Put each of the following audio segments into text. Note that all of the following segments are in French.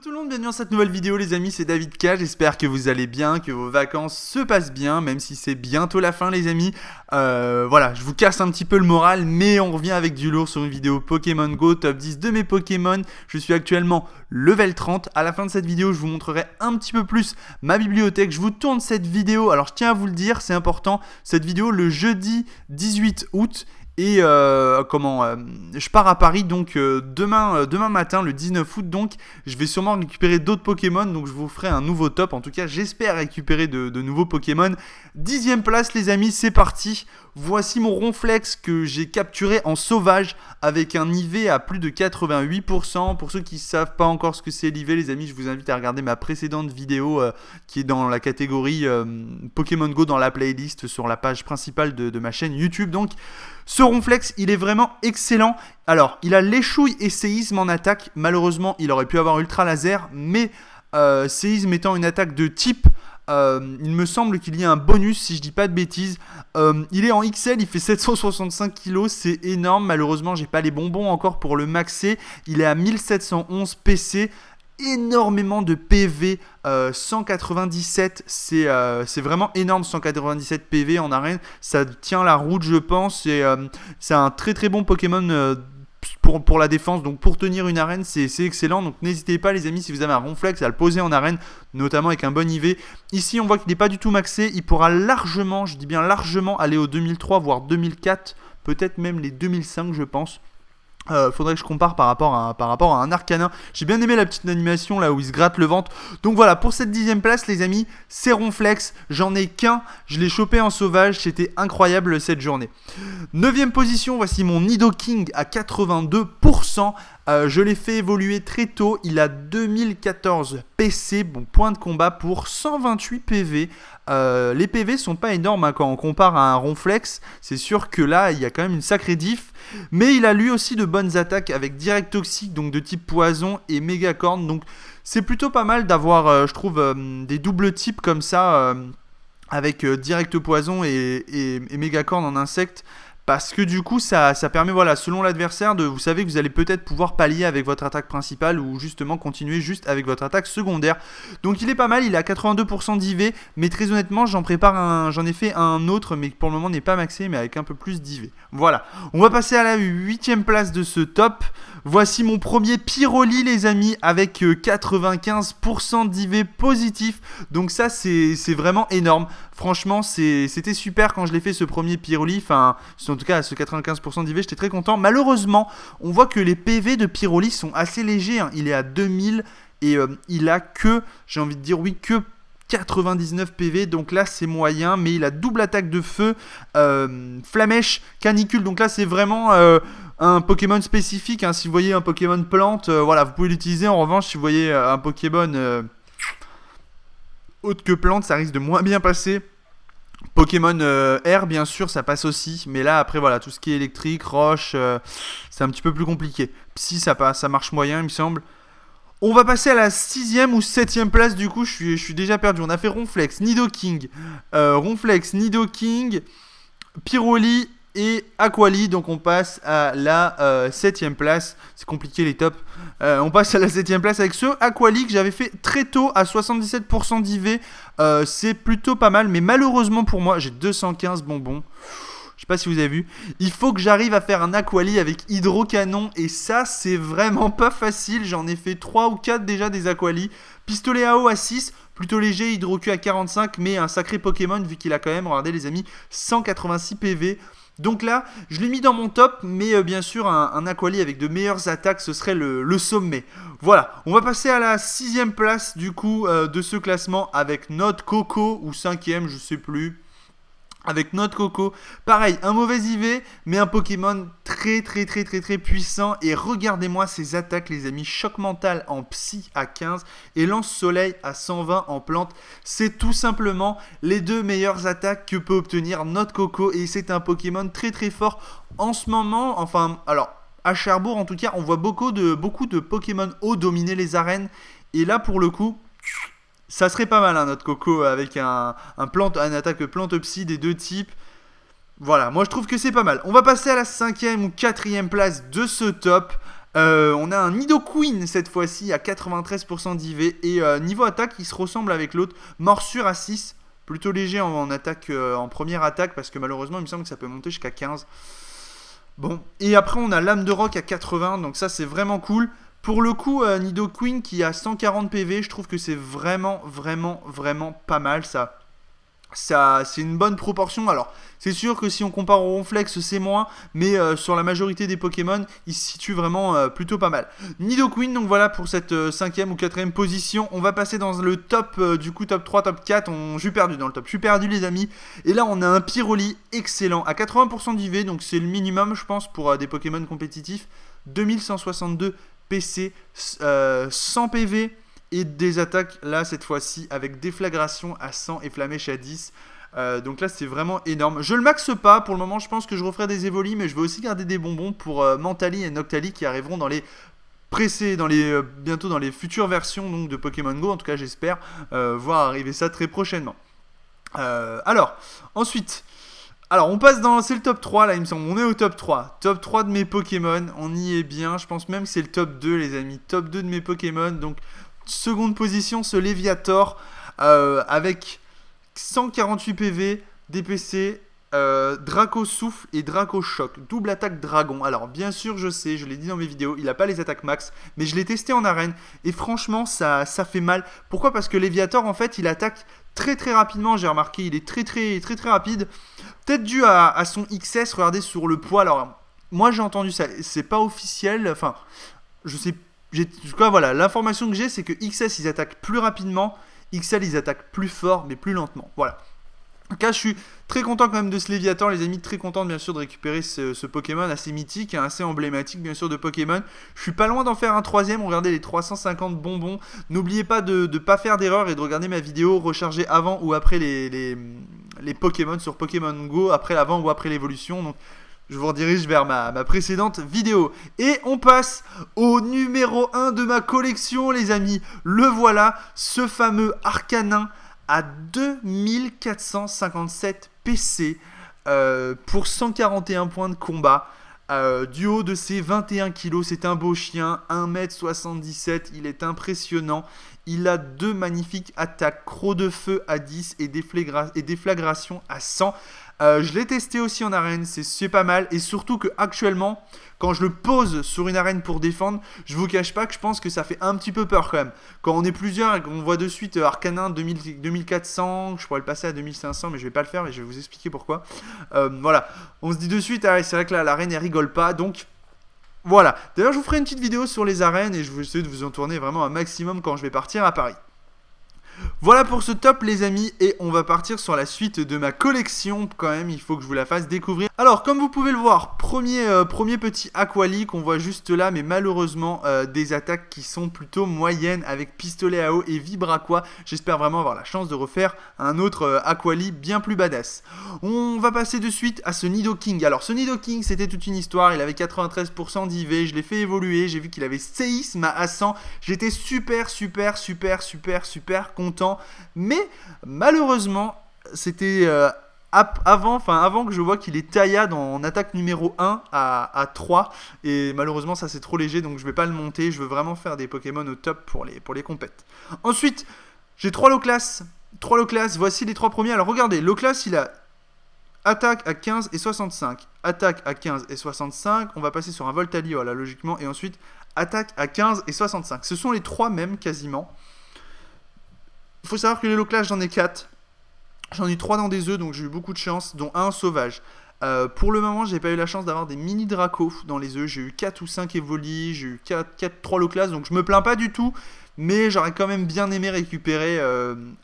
Hello tout le monde, bienvenue dans cette nouvelle vidéo les amis, c'est David K, j'espère que vous allez bien, que vos vacances se passent bien, même si c'est bientôt la fin les amis. Voilà, je vous casse un petit peu le moral, mais on revient avec du lourd sur une vidéo Pokémon Go, top 10 de mes Pokémon. Je suis actuellement level 30, à la fin de cette vidéo je vous montrerai un petit peu plus ma bibliothèque. Je vous tourne cette vidéo, alors je tiens à vous le dire, c'est important, cette vidéo le jeudi 18 août. Et je pars à Paris donc demain matin, le 19 août, donc je vais sûrement récupérer d'autres Pokémon, donc je vous ferai un nouveau top. En tout cas, j'espère récupérer de nouveaux Pokémon. 10e place les amis, c'est parti. Voici mon Ronflex que j'ai capturé en sauvage avec un IV à plus de 88%. Pour ceux qui ne savent pas encore ce que c'est l'IV, les amis, je vous invite à regarder ma précédente vidéo qui est dans la catégorie Pokémon Go dans la playlist sur la page principale de ma chaîne YouTube. Donc, ce Ronflex, il est vraiment excellent. Alors, il a l'échouille et séisme en attaque. Malheureusement, il aurait pu avoir ultra laser, mais séisme étant une attaque de type, il me semble qu'il y a un bonus si je dis pas de bêtises. Il est en XL, il fait 765 kg, c'est énorme. Malheureusement, j'ai pas les bonbons encore pour le maxer. Il est à 1711 PC. Énormément de PV, 197, c'est vraiment énorme, 197 PV en arène, ça tient la route je pense, et c'est un très très bon Pokémon pour la défense, donc pour tenir une arène c'est excellent, donc n'hésitez pas les amis si vous avez un Ronflex à le poser en arène, notamment avec un bon IV. Ici on voit qu'il n'est pas du tout maxé, il pourra largement, je dis bien largement, aller au 2003 voire 2004, peut-être même les 2005 je pense. Faudrait que je compare par rapport à un Arcanin. J'ai bien aimé la petite animation là où il se gratte le ventre. Donc voilà, pour cette 10e place les amis, c'est Ronflex. J'en ai qu'un, je l'ai chopé en sauvage, c'était incroyable cette journée. 9e position, voici mon Nidoking à 82%. Je l'ai fait évoluer très tôt, il a 2014 PC, bon point de combat pour 128 PV. Les PV sont pas énormes hein, quand on compare à un Ronflex, c'est sûr que là il y a quand même une sacrée diff, mais il a lui aussi de bonnes attaques avec direct toxique, donc de type poison et méga corne, donc c'est plutôt pas mal d'avoir je trouve des doubles types comme ça avec direct poison et méga corne en insecte. Parce que du coup, ça permet, voilà, selon l'adversaire, vous savez que vous allez peut-être pouvoir pallier avec votre attaque principale ou justement continuer juste avec votre attaque secondaire. Donc il est pas mal, il est à 82% d'IV, mais très honnêtement, j'en ai fait un autre, mais pour le moment n'est pas maxé, mais avec un peu plus d'IV. Voilà, on va passer à la 8e place de ce top. Voici mon premier Pyroli les amis, avec 95% d'IV positif. Donc ça, c'est vraiment énorme. Franchement, c'était super quand je l'ai fait ce premier Pyroli, enfin, en tout cas à ce 95% d'IV, j'étais très content. Malheureusement, on voit que les PV de Pyroli sont assez légers, hein. Il est à 2000 et il a que, j'ai envie de dire oui, que 99 PV, donc là c'est moyen, mais il a double attaque de feu, flamèche, canicule, donc là c'est vraiment un Pokémon spécifique, hein. Si vous voyez un Pokémon plante, voilà, vous pouvez l'utiliser. En revanche, si vous voyez un Pokémon autre que plante, ça risque de moins bien passer. Pokémon air, bien sûr, ça passe aussi. Mais là, après, voilà, tout ce qui est électrique, roche, c'est un petit peu plus compliqué. Psy, ça marche moyen, il me semble. On va passer à la 6e ou 7e place, du coup, je suis déjà perdu. On a fait Ronflex, Nidoking, Pyroli et Aquali, donc on passe à la 7e place. C'est compliqué les tops. On passe à la 7e place avec ce Aquali que j'avais fait très tôt à 77% d'IV. C'est plutôt pas mal, mais malheureusement pour moi, j'ai 215 bonbons. Je sais pas si vous avez vu. Il faut que j'arrive à faire un Aquali avec Hydrocanon, et ça c'est vraiment pas facile. J'en ai fait 3 ou 4 déjà des Aquali. Pistolet à eau à 6, plutôt léger, Hydro-Q à 45, mais un sacré Pokémon vu qu'il a quand même, regardez les amis, 186 PV. Donc là, je l'ai mis dans mon top, mais bien sûr, un Aquali avec de meilleures attaques, ce serait le sommet. Voilà, on va passer à la 6e place du coup de ce classement avec notre Coco, ou 5e, je sais plus. Avec notre Coco, pareil, un mauvais IV, mais un Pokémon très puissant. Et regardez-moi ces attaques les amis, choc mental en psy à 15 et lance soleil à 120 en plante. C'est tout simplement les deux meilleures attaques que peut obtenir notre Coco, et c'est un Pokémon très fort en ce moment. Enfin, alors à Cherbourg en tout cas, on voit beaucoup de Pokémon eau dominer les arènes, et là pour le coup, ça serait pas mal hein, notre Coco avec un attaque plante psy des deux types. Voilà, moi je trouve que c'est pas mal. On va passer à la 5e ou 4e place de ce top On a un Nidoqueen cette fois-ci à 93% d'IV. Et niveau attaque, il se ressemble avec l'autre. Morsure à 6. Plutôt léger en attaque, en première attaque. Parce que malheureusement, il me semble que ça peut monter jusqu'à 15. Bon. Et après, on a Lame de Roc à 80. Donc ça, c'est vraiment cool. Pour le coup, Nidoqueen qui a 140 PV, je trouve que c'est vraiment pas mal ça. C'est une bonne proportion. Alors, c'est sûr que si on compare au Ronflex, c'est moins, mais sur la majorité des Pokémon, il se situe vraiment plutôt pas mal. Nidoqueen, donc voilà pour cette 5e ou 4e position. On va passer dans le top, du coup, top 3, top 4. Je suis perdu dans le top. Je suis perdu, les amis. Et là, on a un Pyroli excellent à 80% d'IV, donc c'est le minimum, je pense, pour des Pokémon compétitifs. 2162 PC, 100 PV. Et des attaques là cette fois-ci avec déflagration à 100 et flamèche à 10. Donc là c'est vraiment énorme. Je le maxe pas pour le moment, je pense que je referai des évolis, mais je vais aussi garder des bonbons pour Mentali et Noctali qui arriveront dans les bientôt dans les futures versions donc, de Pokémon Go. En tout cas j'espère voir arriver ça très prochainement. Alors ensuite, on passe dans, c'est le top 3 là il me semble, on est au top 3. Top 3 de mes Pokémon, on y est bien, je pense même que c'est le top 2 les amis. Top 2 de mes Pokémon, donc seconde position, ce Léviator avec 148 PV, DPC, Draco Souffle et Draco Choc. Double attaque dragon. Alors bien sûr je sais, je l'ai dit dans mes vidéos, il n'a pas les attaques max, mais je l'ai testé en arène et franchement ça fait mal. Pourquoi? Parce que Léviator en fait il attaque très rapidement, j'ai remarqué, il est très rapide. Peut-être dû à son XS, regardez sur le poids. Alors moi j'ai entendu ça, c'est pas officiel, enfin je sais pas. En tout cas, voilà, l'information que j'ai, c'est que XS ils attaquent plus rapidement, XL ils attaquent plus fort, mais plus lentement. Voilà. En tout cas, je suis très content quand même de ce Léviator, les amis. Très content, bien sûr, de récupérer ce Pokémon assez mythique, assez emblématique, bien sûr, de Pokémon. Je suis pas loin d'en faire un troisième. Regardez les 350 bonbons. N'oubliez pas de ne pas faire d'erreur et de regarder ma vidéo recharger avant ou après les Pokémon sur Pokémon Go, après l'avant ou après l'évolution. Donc, je vous redirige vers ma précédente vidéo. Et on passe au numéro 1 de ma collection, les amis. Le voilà, ce fameux Arcanin à 2457 PC pour 141 points de combat. Du haut de ses 21 kg, c'est un beau chien, 1m77, il est impressionnant. Il a deux magnifiques attaques, croc de feu à 10 et déflagration à 100. Je l'ai testé aussi en arène, c'est pas mal. Et surtout que actuellement, quand je le pose sur une arène pour défendre, je vous cache pas que je pense que ça fait un petit peu peur quand même. Quand on est plusieurs et qu'on voit de suite Arcanin 2400, je pourrais le passer à 2500, mais je vais pas le faire et je vais vous expliquer pourquoi. Voilà, on se dit de suite, c'est vrai que là l'arène elle rigole pas, donc... Voilà, d'ailleurs je vous ferai une petite vidéo sur les arènes et je vais essayer de vous en tourner vraiment un maximum quand je vais partir à Paris. Voilà pour ce top les amis, et on va partir sur la suite de ma collection. Quand même il faut que je vous la fasse découvrir. Alors comme vous pouvez le voir, premier petit Aquali qu'on voit juste là, mais malheureusement des attaques qui sont plutôt moyennes avec pistolet à eau et vibraqua. J'espère vraiment avoir la chance de refaire un autre Aquali bien plus badass. On va passer de suite à ce Nidoking. Alors ce Nidoking c'était toute une histoire, il avait 93% d'IV, je l'ai fait évoluer, j'ai vu qu'il avait séisme à 100, j'étais super content. Mais malheureusement c'était avant que je vois qu'il est taillade en attaque numéro 1 à 3, et malheureusement ça c'est trop léger, donc je vais pas le monter. Je veux vraiment faire des Pokémon au top pour les compètes. Ensuite j'ai 3 Loclas, voici les 3 premiers. Alors regardez, Loclas il a attaque à 15 et 65, attaque à 15 et 65, on va passer sur un Voltali voilà, logiquement, et ensuite attaque à 15 et 65, ce sont les 3 mêmes quasiment. Il faut savoir que les Loclas, j'en ai 4. J'en ai 3 dans des œufs, donc j'ai eu beaucoup de chance, dont un sauvage. Pour le moment, j'ai pas eu la chance d'avoir des mini Draco dans les œufs. J'ai eu 4 ou 5 Evoli, j'ai eu 3 Loclas, donc je me plains pas du tout. Mais j'aurais quand même bien aimé récupérer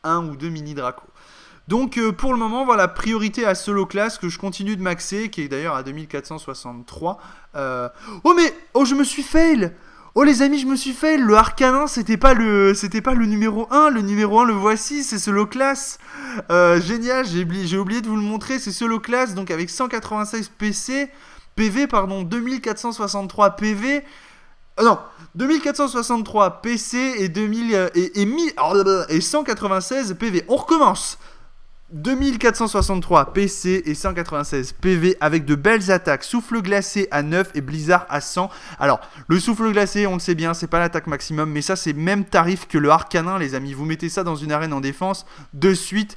1 ou 2 mini Draco. Donc pour le moment, voilà, priorité à ce Loclas que je continue de maxer, qui est d'ailleurs à 2463. Oh, je me suis fail! Oh les amis, je me suis fait, le Arcanin c'était pas le numéro 1, le numéro 1 le voici, c'est ce Loclas. Génial, j'ai oublié de vous le montrer, c'est ce Loclas, donc avec 196 PV, 2463 PV. Non, 2463 PC et 196 PV. On recommence. 2463 PC et 196 PV avec de belles attaques. Souffle glacé à 9 et blizzard à 100. Alors, le souffle glacé, on le sait bien, c'est pas l'attaque maximum, mais ça c'est même tarif que le arcanin, les amis. Vous mettez ça dans une arène en défense, de suite,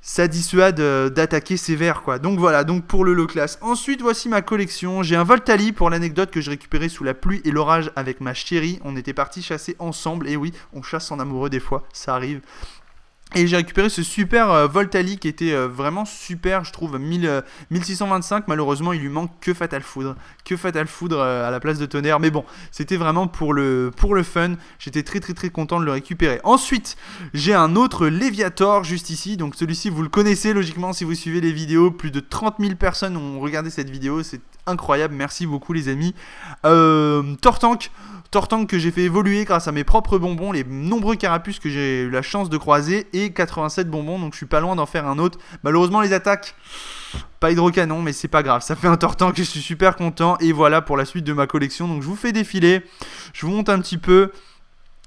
ça dissuade d'attaquer sévère, quoi. Donc voilà, donc pour le low class. Ensuite, voici ma collection. J'ai un Voltali pour l'anecdote que je récupérais sous la pluie et l'orage avec ma chérie. On était partis chasser ensemble. Et oui, on chasse en amoureux des fois, ça arrive. Et j'ai récupéré ce super Voltali qui était vraiment super, je trouve, 1625. Malheureusement, il lui manque que Fatal Foudre. Que Fatal Foudre à la place de Tonnerre. Mais bon, c'était vraiment pour le fun. J'étais très très très content de le récupérer. Ensuite, j'ai un autre Léviator juste ici. Donc celui-ci, vous le connaissez logiquement si vous suivez les vidéos. Plus de 30 000 personnes ont regardé cette vidéo. C'est incroyable. Merci beaucoup les amis. Tortank que j'ai fait évoluer grâce à mes propres bonbons, les nombreux carapuces que j'ai eu la chance de croiser et 87 bonbons, donc je suis pas loin d'en faire un autre. Malheureusement les attaques, pas hydrocanon, mais c'est pas grave, ça fait un Tortank et je suis super content. Et voilà pour la suite de ma collection, donc je vous fais défiler, je vous montre un petit peu.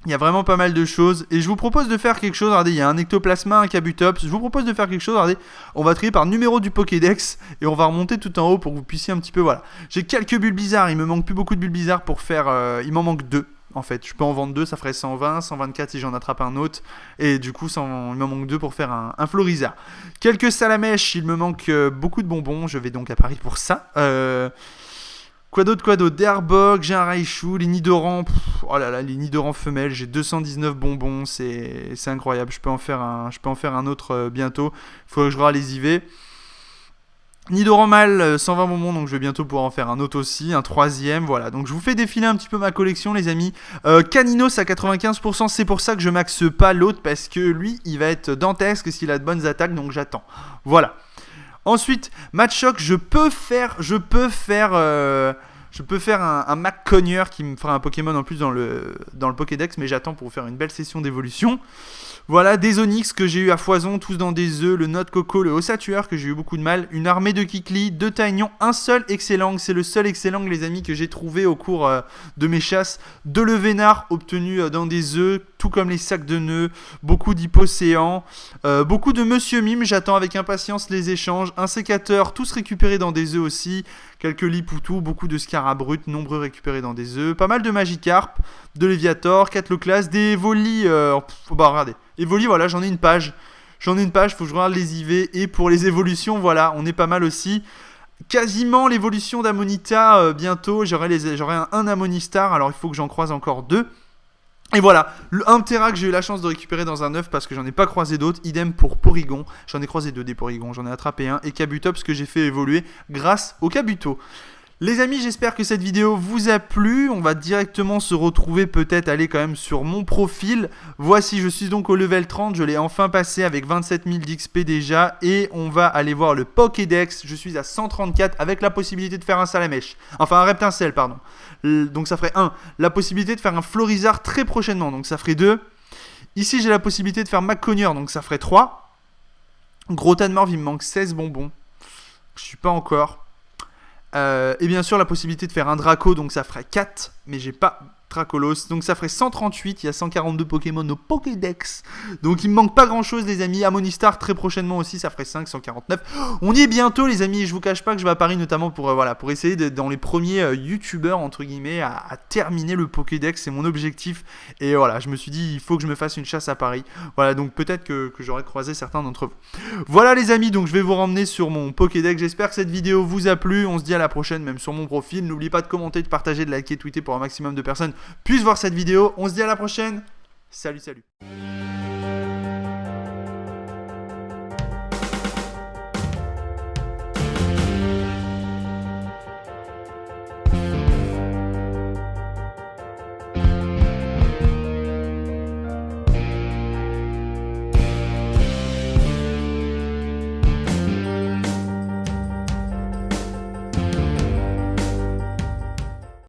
Il y a vraiment pas mal de choses et je vous propose de faire quelque chose. Regardez, il y a un ectoplasma, un kabutops. Je vous propose de faire quelque chose. Regardez, on va trier par numéro du Pokédex et on va remonter tout en haut pour que vous puissiez un petit peu. Voilà. J'ai quelques bulles bizarres. Il me manque plus beaucoup de bulles bizarres pour faire. Il m'en manque 2 en fait. Je peux en vendre 2, ça ferait 120, 124 si j'en attrape un autre. Et du coup, il me manque 2 pour faire un Florizard. Quelques salamèches. Il me manque beaucoup de bonbons. Je vais donc à Paris pour ça. Quoi d'autre, des Arbok, j'ai un Raichu, les Nidoran, oh là là, les Nidoran femelles, j'ai 219 bonbons, c'est incroyable, je peux en faire un autre bientôt, il faudrait que je regarde les IV. Nidoran mâle, 120 bonbons, donc je vais bientôt pouvoir en faire un autre aussi, un troisième, voilà. Donc je vous fais défiler un petit peu ma collection les amis. Caninos à 95%, c'est pour ça que je maxe pas l'autre, parce que lui, il va être dantesque s'il a de bonnes attaques, donc j'attends. Voilà. Ensuite, Matchok, je peux faire un Mac-Cogneur qui me fera un Pokémon en plus dans le Pokédex, mais j'attends pour vous faire une belle session d'évolution. Voilà, des Onix que j'ai eu à foison, tous dans des œufs, le Note Coco, le Ossatueur que j'ai eu beaucoup de mal, une armée de Kikli, 2 Taignon, un seul Excellang, c'est le seul Excellang les amis que j'ai trouvé au cours de mes chasses, 2 Levénard obtenus dans des œufs, tout comme les sacs de nœuds, beaucoup d'Hypocéan, beaucoup de Monsieur Mime, j'attends avec impatience les échanges, un sécateur, tous récupérés dans des œufs aussi, quelques Lipoutou, beaucoup de Scarabrut, nombreux récupérés dans des œufs, pas mal de Magikarp, de Léviator, 4 Loclas, des Evoli, regardez, Evoli, voilà, j'en ai une page, faut que je regarde les IV, et pour les évolutions, voilà, on est pas mal aussi. Quasiment l'évolution d'Amonita bientôt, j'aurai un Amonistar, alors il faut que j'en croise encore 2. Et voilà, un Terra que j'ai eu la chance de récupérer dans un œuf parce que j'en ai pas croisé d'autres. Idem pour Porygon, j'en ai croisé 2 des Porygon, j'en ai attrapé un. Et Kabutops que j'ai fait évoluer grâce au Kabuto. Les amis, j'espère que cette vidéo vous a plu. On va directement se retrouver, peut-être aller quand même sur mon profil. Voici, je suis donc au level 30. Je l'ai enfin passé avec 27 000 d'XP déjà. Et on va aller voir le Pokédex. Je suis à 134 avec la possibilité de faire un Salamèche. Enfin, un Reptincelle, pardon. Donc ça ferait 1. La possibilité de faire un Florizard très prochainement. Donc ça ferait 2. Ici, j'ai la possibilité de faire Mac-Cogneur. Donc ça ferait 3. Gros tas de morve, il me manque 16 bonbons. Je suis pas encore. Et bien sûr la possibilité de faire un Draco, donc ça ferait 4, mais j'ai pas Dracolos, donc ça ferait 138, il y a 142 Pokémon au Pokédex, donc il me manque pas grand chose les amis. Amonistar très prochainement aussi, ça ferait 5, 149, on y est bientôt les amis. Je vous cache pas que je vais à Paris notamment pour, pour essayer d'être dans les premiers youtubeurs entre guillemets à terminer le Pokédex, c'est mon objectif, et voilà, je me suis dit il faut que je me fasse une chasse à Paris, voilà, donc peut-être que j'aurai croisé certains d'entre vous. Voilà les amis, donc je vais vous ramener sur mon Pokédex, j'espère que cette vidéo vous a plu, on se dit à la prochaine même sur mon profil, n'oubliez pas de commenter, de partager, de liker, de tweeter pour un maximum de personnes puissent voir cette vidéo. On se dit à la prochaine. Salut, salut.